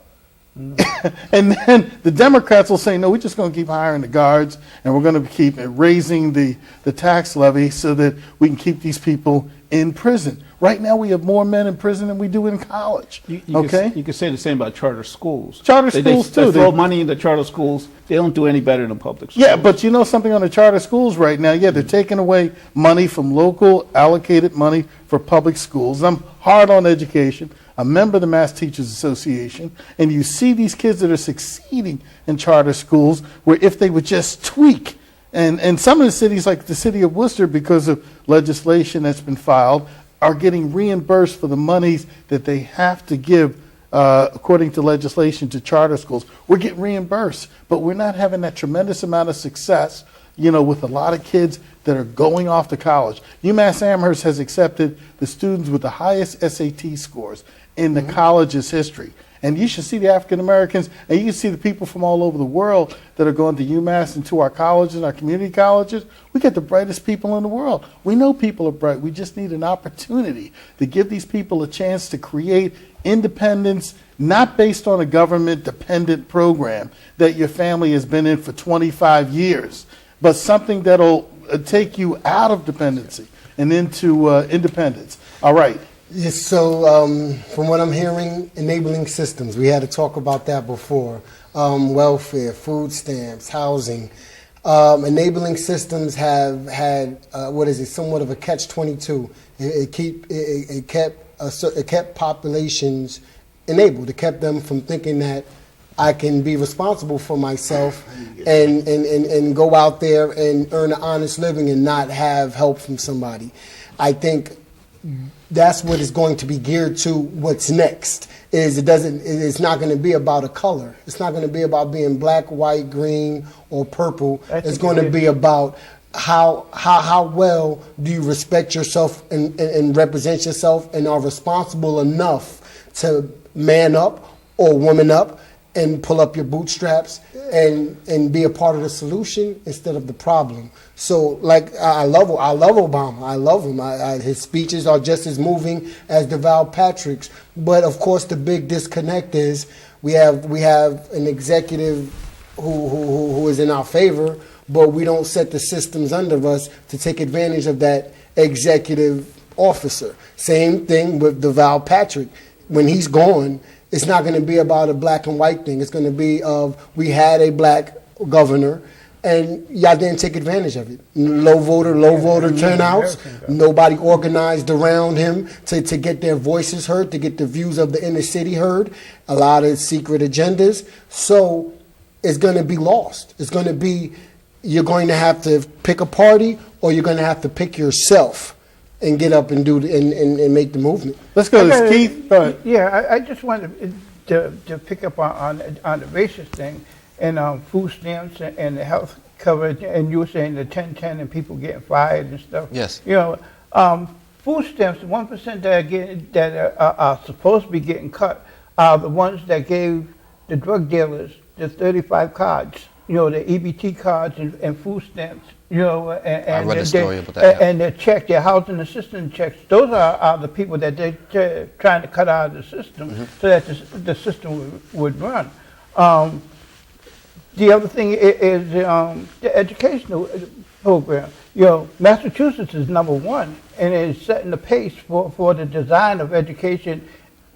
And then the Democrats will say, no, we're just going to keep hiring the guards, and we're going to keep raising the tax levy so that we can keep these people in prison. Right now, we have more men in prison than we do in college. You Okay? could say the same about charter schools. Charter schools, too. They throw money into charter schools. They don't do any better than public schools. Yeah, but you know something on the charter schools right now? Yeah, they're taking away money from local allocated money for public schools. I'm hard on education. A member of the Mass Teachers Association, and you see these kids that are succeeding in charter schools where if they would just tweak, and some of the cities, like the city of Worcester, because of legislation that's been filed, are getting reimbursed for the monies that they have to give according to legislation to charter schools. We're getting reimbursed, but we're not having that tremendous amount of success, you know, with a lot of kids that are going off to college. UMass Amherst has accepted the students with the highest SAT scores in the college's history. And you should see the African Americans, and you can see the people from all over the world that are going to UMass and to our colleges and our community colleges. We get the brightest people in the world. We know people are bright. We just need an opportunity to give these people a chance to create independence, not based on a government-dependent program that your family has been in for 25 years, but something that'll take you out of dependency and into independence. All right. Yes, so from what I'm hearing, enabling systems. We had to talk about that before. Welfare, food stamps, housing. Enabling systems have had, somewhat of a catch-22. It kept populations enabled. It kept them from thinking that I can be responsible for myself and go out there and earn an honest living and not have help from somebody. I think that's what is going to be geared to what's next. It's not going to be about a color. It's not going to be about being black, white, green, or purple. It's going to be about how well do you respect yourself and represent yourself and are responsible enough to man up or woman up and pull up your bootstraps and be a part of the solution instead of the problem. So, like, I love Obama. I love him. His speeches are just as moving as Deval Patrick's. But of course, the big disconnect is we have an executive who is in our favor, but we don't set the systems under us to take advantage of that executive officer. Same thing with Deval Patrick. When he's gone, it's not going to be about a black and white thing. It's going to be we had a black governor, and y'all didn't take advantage of it. Low voter turnouts. Nobody organized around him to get their voices heard, to get the views of the inner city heard. A lot of secret agendas. So it's going to be lost. It's going to be, you're going to have to pick a party, or you're going to have to pick yourself and get up and do and make the movement. Let's go to Keith. Yeah, I just wanted to pick up on the racist thing and food stamps and the health coverage, and you were saying the 1010 and people getting fired and stuff. Yes. You know, food stamps, the 1% that are supposed to be getting cut are the ones that gave the drug dealers the 35 cards. You know, the EBT cards and food stamps. You know, I read a story about that. And their check, their housing assistance checks. Those are the people that they're trying to cut out of the system so that the system would run. The other thing is the educational program. You know, Massachusetts is #1 and is setting the pace for the design of education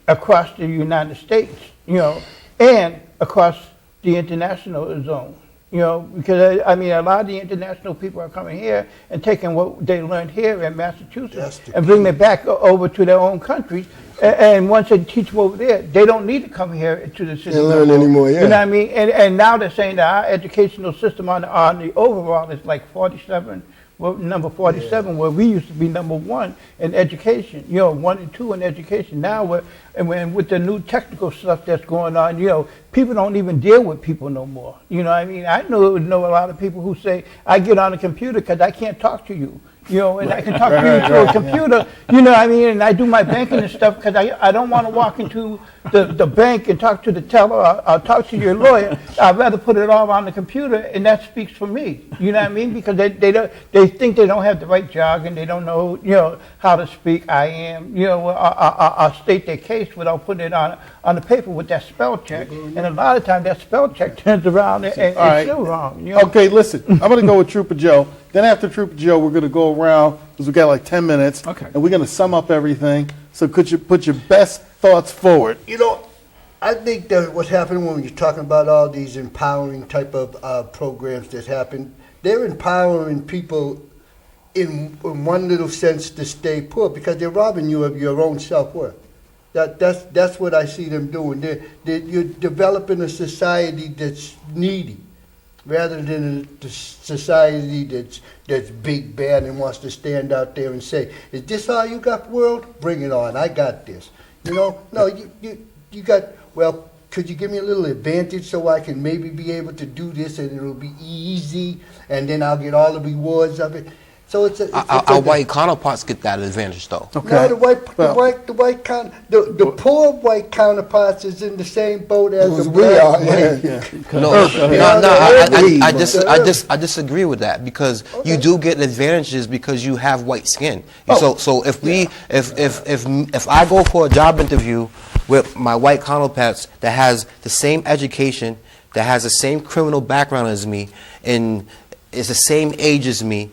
across the United States. You know, and across the international zone. You know, because I mean, a lot of the international people are coming here and taking what they learned here in Massachusetts and bringing it back over to their own country. And once they teach them over there, they don't need to come here to the system. They learn anymore, yeah. You know what I mean? And now they're saying that our educational system on the overall is like 47. Well, number 47, where we used to be #1 in education, you know, 1 and 2 in education. Now, with the new technical stuff that's going on, you know, people don't even deal with people no more. You know what I mean? I know a lot of people who say, I get on the computer because I can't talk to you. and I can talk to you through a computer, you know what I mean? And I do my banking and stuff because I don't want to walk into the bank and talk to the teller or talk to your lawyer. I'd rather put it all on the computer, and that speaks for me. You know what I mean? Because they think they don't have the right jargon, they don't know, how to speak. I'll state their case without putting it on the paper with that spell check. And a lot of times that spell check turns around and it's right. still wrong. Okay, listen, I'm going to go with Trooper Joe. Then after Trooper Joe, we're going to go around, because we got like 10 minutes. Okay. And we're going to sum up everything. So could you put your best thoughts forward? I think that what's happening when you're talking about all these empowering type of programs that happen, they're empowering people in one little sense to stay poor because they're robbing you of your own self-worth. That's what I see them doing. You're developing a society that's needy rather than a society that's big, bad, and wants to stand out there and say, is this all you got, world? Bring it on. I got this. No, you got, well, could you give me a little advantage so I can maybe be able to do this and it'll be easy and then I'll get all the rewards of it? So Our white counterparts get that advantage, though. Okay. No, the poor white counterparts is in the same boat as the We black are, white. I disagree with that because you do get advantages because you have white skin. So if I go for a job interview with my white counterparts that has the same education, that has the same criminal background as me, and is the same age as me,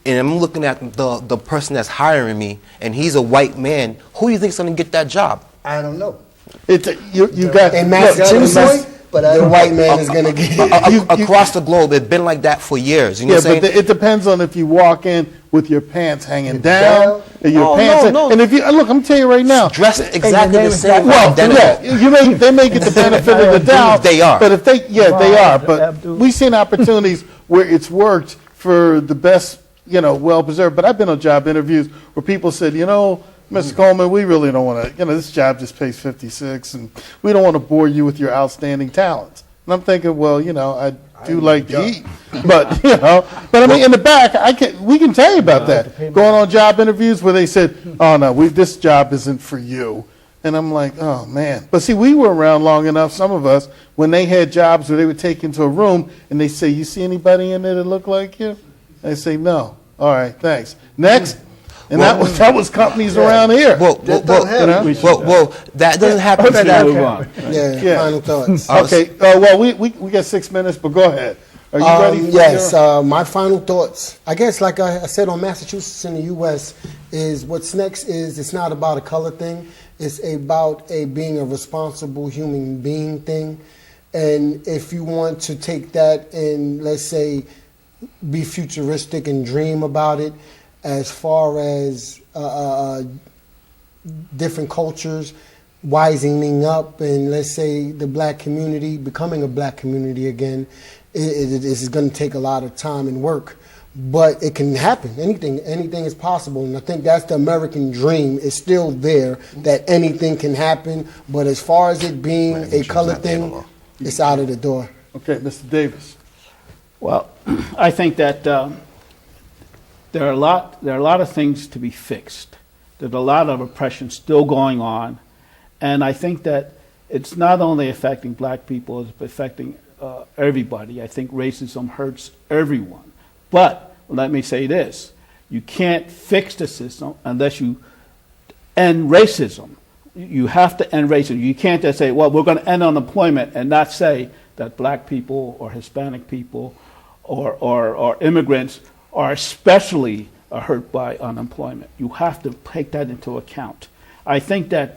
and I'm looking at the person that's hiring me, and he's a white man, who do you think is going to get that job? I don't know. You got In Got a Massachusetts, point, but I the don't white man is going to get it. Across the globe, it's been like that for years. You know Yeah, what I'm but saying? it depends on if you walk in with your pants hanging down, or your No, pants. no. And if you look, I'm telling you right now. Dressed exactly the same. Well, identical. they may get the benefit of the doubt. They are. But if they are. But Abdul. we've seen opportunities where it's worked for the best, well preserved. But I've been on job interviews where people said, Mr. Coleman, we really don't want to, this job just pays 56, and we don't want to bore you with your outstanding talents. And I'm thinking, well, I do like to eat, but but I mean, in the back, we can tell you about that. Going on job interviews where they said, "Oh no, this job isn't for you," and I'm like, "Oh man!" But see, we were around long enough. Some of us, when they had jobs where they would take into a room and they say, "You see anybody in there that look like you?" I say, "No." All right, thanks. Next. And that was companies around here. Well, that doesn't happen. We should move on. Yeah, final thoughts. Okay. Well, we got 6 minutes, but go ahead. Are you ready? For Yes, my final thoughts. I guess, like I said on Massachusetts in the U.S., is what's next is it's not about a color thing. It's about being a responsible human being thing. And if you want to take that and, let's say, be futuristic and dream about it, as far as different cultures wisening up and, let's say, the black community becoming a black community again, it is going to take a lot of time and work. But it can happen. Anything is possible. And I think that's the American dream. It's still there that anything can happen. But as far as it being a color thing, it's out of the door. Okay, Mr. Davis. Well, I think that there are a lot of things to be fixed. There's a lot of oppression still going on, and I think that it's not only affecting black people, it's affecting everybody. I think racism hurts everyone. But let me say this: you can't fix the system unless you end racism. You have to end racism. You can't just say, "Well, we're going to end unemployment," and not say that black people or Hispanic people or immigrants are especially hurt by unemployment. You have to take that into account. I think that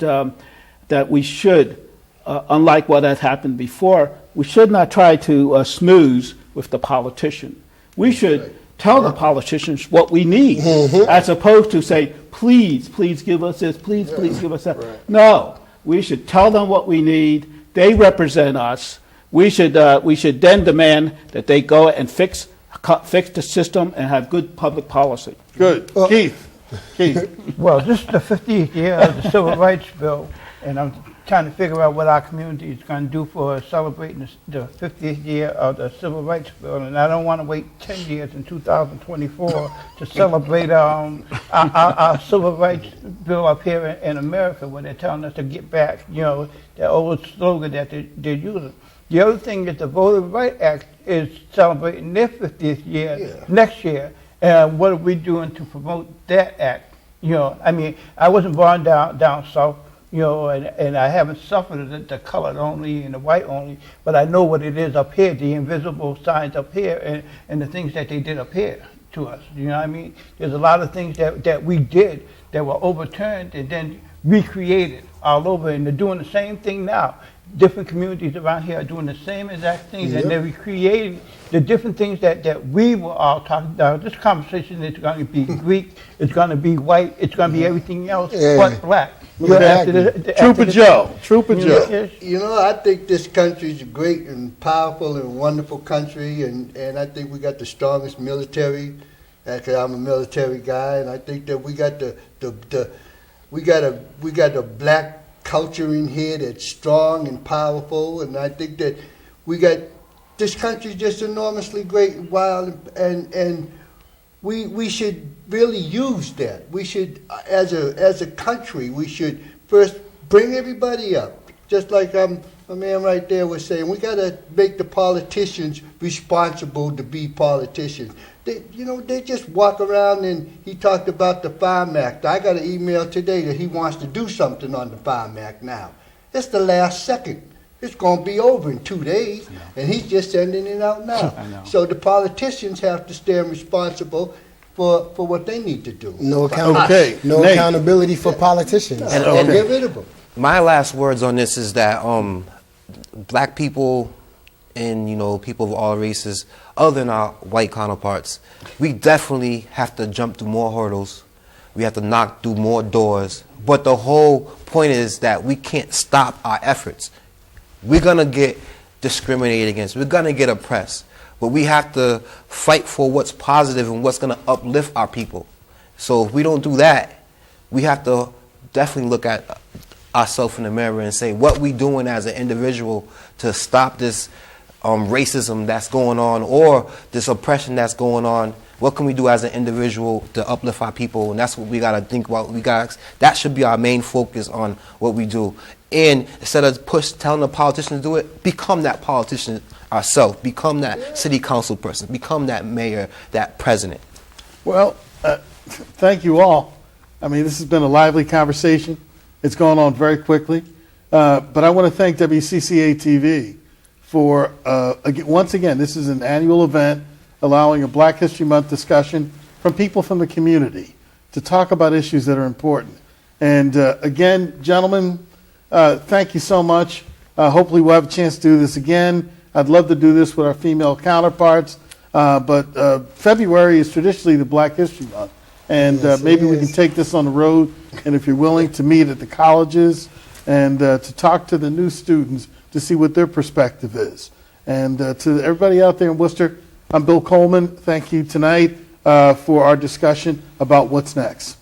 that we should, unlike what has happened before, we should not try to snooze with the politician. We should tell the politicians what we need, as opposed to say, please give us this, please give us that. Right. No, we should tell them what we need. They represent us. We should then demand that they go and fix the system and have good public policy. Good. Keith. Keith? Well, this is the 50th year of the Civil Rights Bill, and I'm trying to figure out what our community is going to do for celebrating the 50th year of the Civil Rights Bill. And I don't want to wait 10 years in 2024 to celebrate our Civil Rights Bill up here in America, where they're telling us to get back, you know, the old slogan that they're using. The other thing is the Voting Rights Act is celebrating their 50th year next year. And what are we doing to promote that act? You know, I mean, I wasn't born down south, you know, and I haven't suffered the colored only and the white only, but I know what it is up here, the invisible signs up here, and the things that they did up here to us. You know what I mean? There's a lot of things that we did that were overturned and then recreated all over, and they're doing the same thing now. Different communities around here are doing the same exact things, and they're recreating the different things that we were all talking about. This conversation is going to be Greek, it's going to be white, it's going to be everything else but black. Trooper Joe. You know, I think this country is a great and powerful and wonderful country, and I think we got the strongest military. Because I'm a military guy, and I think that we got we got a black culture in here that's strong and powerful, and I think that we got this country just enormously great and wild, and we should really use that. We should, as a country, we should first bring everybody up, just like a man right there was saying. We got to make the politicians responsible to be politicians. They just walk around, and he talked about the Farm Act. I got an email today that he wants to do something on the Farm Act now. It's the last second. It's going to be over in 2 days, and he's just sending it out now. So the politicians have to stand responsible for what they need to do. No accountability for politicians. And get rid of them. My last words on this is that black people and, you know, people of all races, other than our white counterparts, we definitely have to jump through more hurdles. We have to knock through more doors. But the whole point is that we can't stop our efforts. We're going to get discriminated against. We're going to get oppressed. But we have to fight for what's positive and what's going to uplift our people. So if we don't do that, we have to definitely look at ourselves in the mirror and say, what we doing as an individual to stop this racism that's going on, or this oppression that's going on? What can we do as an individual to uplift our people? And that's what we got to think about. That should be our main focus on what we do. And instead of telling the politicians to do it, become that politician ourselves. Become that city council person. Become that mayor, that president. Well, thank you all. I mean, this has been a lively conversation. It's gone on very quickly. But I want to thank WCCA-TV for, once again, this is an annual event allowing a Black History Month discussion from people from the community to talk about issues that are important. And again, gentlemen, thank you so much. Hopefully we'll have a chance to do this again. I'd love to do this with our female counterparts. But February is traditionally the Black History Month. And maybe we can take this on the road, and if you're willing to meet at the colleges and to talk to the new students to see what their perspective is. And to everybody out there in Worcester, I'm Bill Coleman. Thank you tonight for our discussion about what's next.